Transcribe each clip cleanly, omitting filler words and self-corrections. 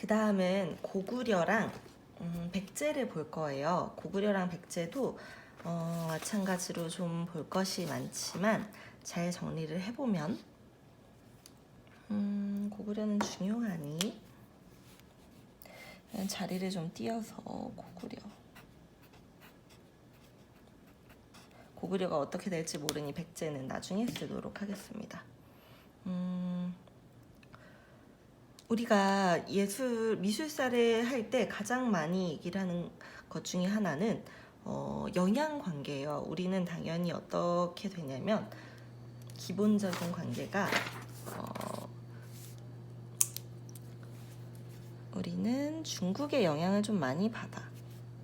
그 다음은 고구려랑 백제를 볼 거예요. 고구려랑 백제도 마찬가지로 좀 볼 것이 많지만 잘 정리를 해보면 고구려는 중요하니 자리를 좀 띄어서 고구려가 어떻게 될지 모르니 백제는 나중에 쓰도록 하겠습니다. 우리가 미술사를 할 때 가장 많이 얘기를 하는 것 중에 하나는 영향 관계예요. 우리는 당연히 어떻게 되냐면 기본적인 관계가 우리는 중국의 영향을 좀 많이 받아.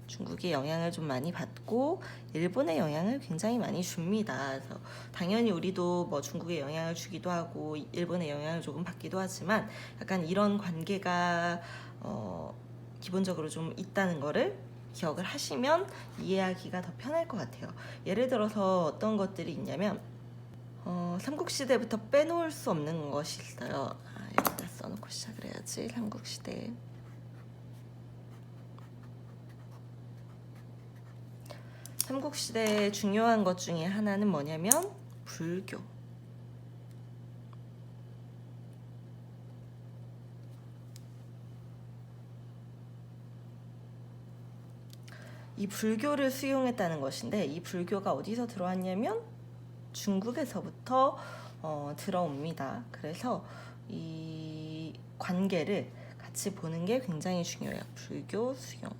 중국의 영향을 좀 많이 받고 일본의 영향을 굉장히 많이 줍니다. 그래서 당연히 우리도 뭐 중국의 영향을 주기도 하고 일본의 영향을 조금 받기도 하지만 약간 이런 관계가 기본적으로 좀 있다는 거를 기억을 하시면 이해하기가 더 편할 것 같아요. 예를 들어서 어떤 것들이 있냐면 삼국시대부터 빼놓을 수 없는 것이 있어요. 여기다 써놓고 시작을 해야지. 삼국시대. 삼국시대의 중요한 것 중에 하나는 뭐냐면 불교. 이 불교를 수용했다는 것인데 이 불교가 어디서 들어왔냐면 중국에서부터 들어옵니다. 그래서 이 관계를 같이 보는 게 굉장히 중요해요. 불교 수용.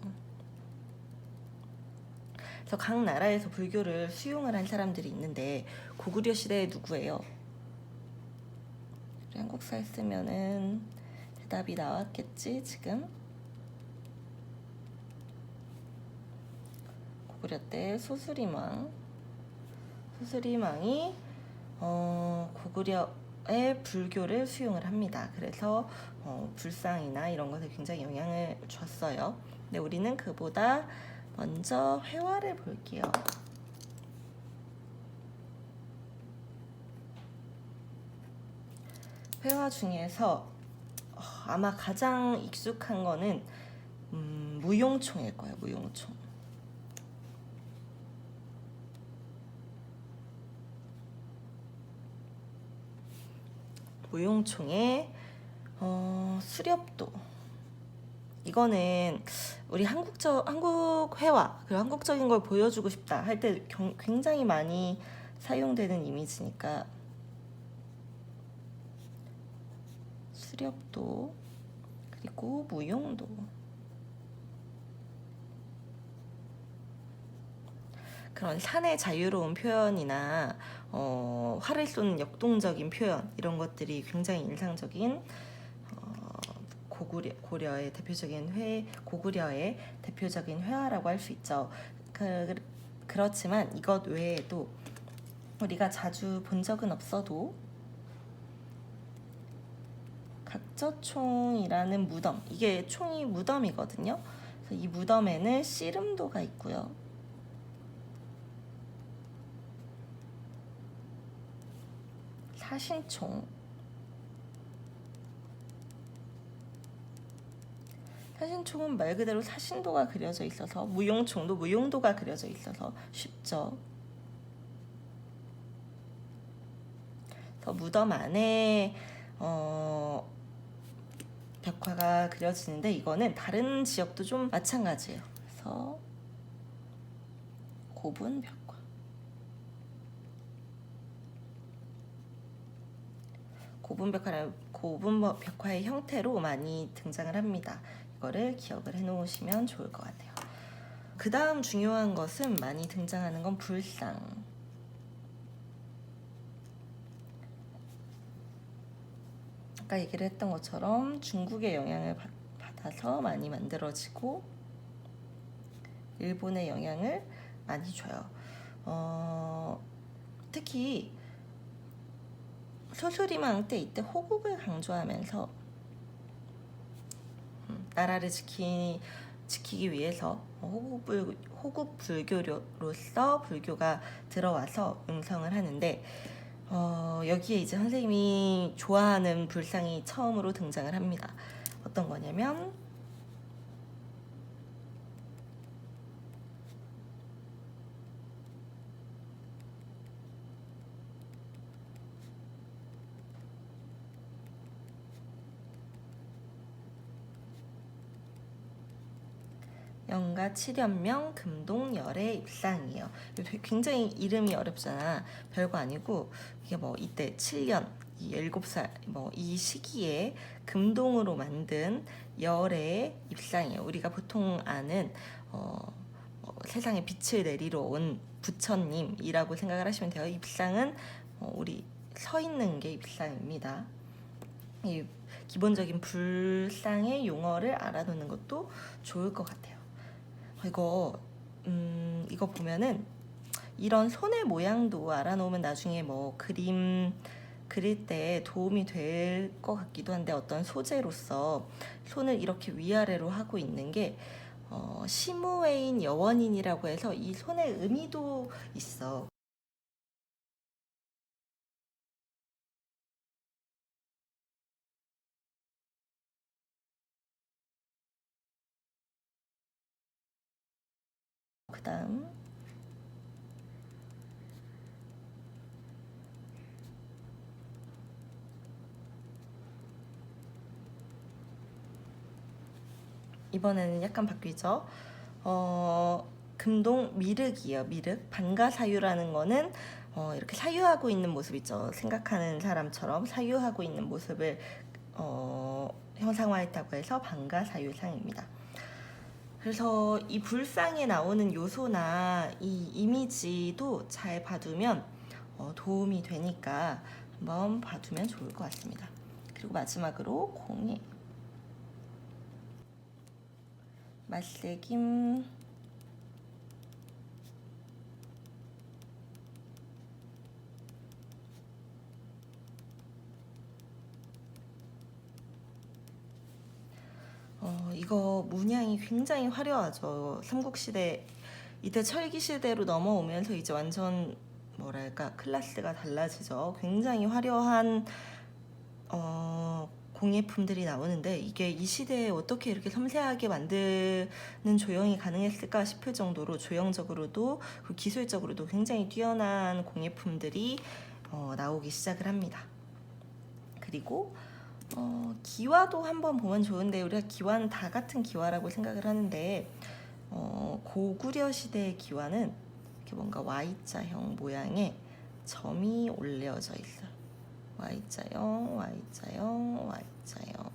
그래서 각 나라에서 불교를 수용을 한 사람들이 있는데 고구려 시대에 누구예요? 한국사 했으면은 대답이 나왔겠지 지금. 고구려 때 소수림왕이 고구려의 불교를 수용을 합니다. 그래서 불상이나 이런 것에 굉장히 영향을 줬어요. 근데 우리는 그보다 먼저 회화를 볼게요. 회화 중에서 아마 가장 익숙한 거는 무용총일 거예요. 무용총. 무용총의 수렵도. 이거는 우리 한국 회화 그리고 한국적인 걸 보여주고 싶다 할 때 굉장히 많이 사용되는 이미지니까 수렵도 그리고 무용도. 그런 산의 자유로운 표현이나 활을 쏘는 역동적인 표현 이런 것들이 굉장히 인상적인 고구려의 대표적인 회화라고 할 수 있죠. 그렇지만 이것 외에도 우리가 자주 본 적은 없어도 각저총이라는 무덤, 이게 총이 무덤이거든요. 그래서 이 무덤에는 씨름도가 있고요. 사신총은 말 그대로 사신도가 그려져 있어서 무용총도 무용도가 그려져 있어서 쉽죠. 무덤 안에 벽화가 그려지는데 이거는 다른 지역도 좀 마찬가지예요. 그래서 고분 벽화의 형태로 많이 등장을 합니다. 이거를 기억을 해놓으시면 좋을 것 같아요. 그 다음 중요한 것은 많이 등장하는 건 불상. 아까 얘기를 했던 것처럼 중국의 영향을 받아서 많이 만들어지고 일본의 영향을 많이 줘요. 특히 소수리망 때 이때 호국을 강조하면서 나라를 지키기 위해서 호국 불교로서 불교가 들어와서 응성을 하는데 여기에 이제 선생님이 좋아하는 불상이 처음으로 등장을 합니다. 어떤 거냐면 영가 칠연명 금동열의 입상이에요. 굉장히 이름이 어렵잖아. 별거 아니고 이게 뭐 이때 7년, 이 7살 뭐 이 시기에 금동으로 만든 열의 입상이에요. 우리가 보통 아는 세상에 빛을 내리러 온 부처님이라고 생각을 하시면 돼요. 입상은 우리 서 있는 게 입상입니다. 이 기본적인 불상의 용어를 알아두는 것도 좋을 것 같아요. 이거 보면은 이런 손의 모양도 알아놓으면 나중에 뭐 그림 그릴 때 도움이 될 것 같기도 한데, 어떤 소재로서 손을 이렇게 위아래로 하고 있는 게 시무웨인 여원인이라고 해서 이 손의 의미도 있어. 그 다음 이번에는 약간 바뀌죠. 금동 미륵이에요. 미륵. 반가사유라는 거는 이렇게 사유하고 있는 모습 있죠. 생각하는 사람처럼 사유하고 있는 모습을 형상화했다고 해서 반가사유상입니다. 그래서 이 불상에 나오는 요소나 이 이미지도 잘 봐두면 도움이 되니까 한번 봐두면 좋을 것 같습니다. 그리고 마지막으로 공예 맛새김 이거 문양이 굉장히 화려하죠. 삼국시대 이때 철기시대로 넘어오면서 이제 완전 뭐랄까 클래스가 달라지죠. 굉장히 화려한 공예품들이 나오는데, 이게 이 시대에 어떻게 이렇게 섬세하게 만드는 조형이 가능했을까 싶을 정도로 조형적으로도 그리고 기술적으로도 굉장히 뛰어난 공예품들이 나오기 시작을 합니다. 그리고 기와도 한번 보면 좋은데, 우리가 기와는 다 같은 기와라고 생각을 하는데 고구려 시대의 기와는 이렇게 뭔가 Y자형 모양의 점이 올려져 있어요. Y자형, Y자형, Y자형.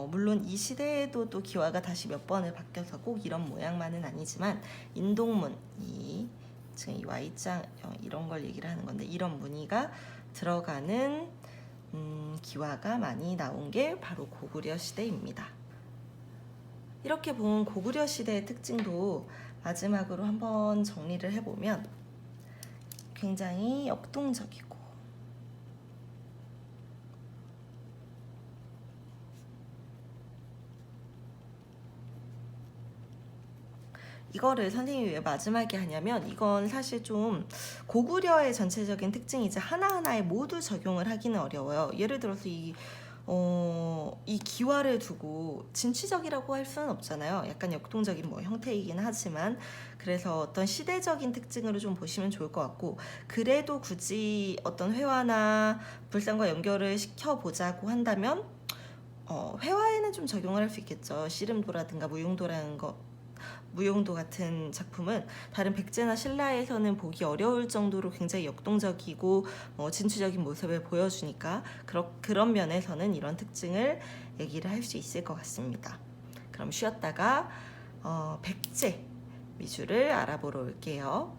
물론 이 시대에도 또 기와가 다시 몇 번을 바뀌어서 꼭 이런 모양만은 아니지만, 인동문, 지금 이 Y자형 이런 걸 얘기를 하는 건데, 이런 무늬가 들어가는 기와가 많이 나온 게 바로 고구려 시대입니다. 이렇게 본 고구려 시대의 특징도 마지막으로 한번 정리를 해보면 굉장히 역동적이고 이거를 선생님이 왜 마지막에 하냐면, 이건 사실 좀 고구려의 전체적인 특징이지 하나하나에 모두 적용을 하기는 어려워요. 예를 들어서 이 기와를 두고 진취적이라고 할 수는 없잖아요. 약간 역동적인 형태이긴 하지만, 그래서 어떤 시대적인 특징으로 좀 보시면 좋을 것 같고, 그래도 굳이 어떤 회화나 불상과 연결을 시켜보자고 한다면 회화에는 좀 적용을 할 수 있겠죠. 씨름도라든가 무용도 같은 작품은 다른 백제나 신라에서는 보기 어려울 정도로 굉장히 역동적이고 진취적인 모습을 보여주니까 그런 면에서는 이런 특징을 얘기를 할 수 있을 것 같습니다. 그럼 쉬었다가 백제 미주를 알아보러 올게요.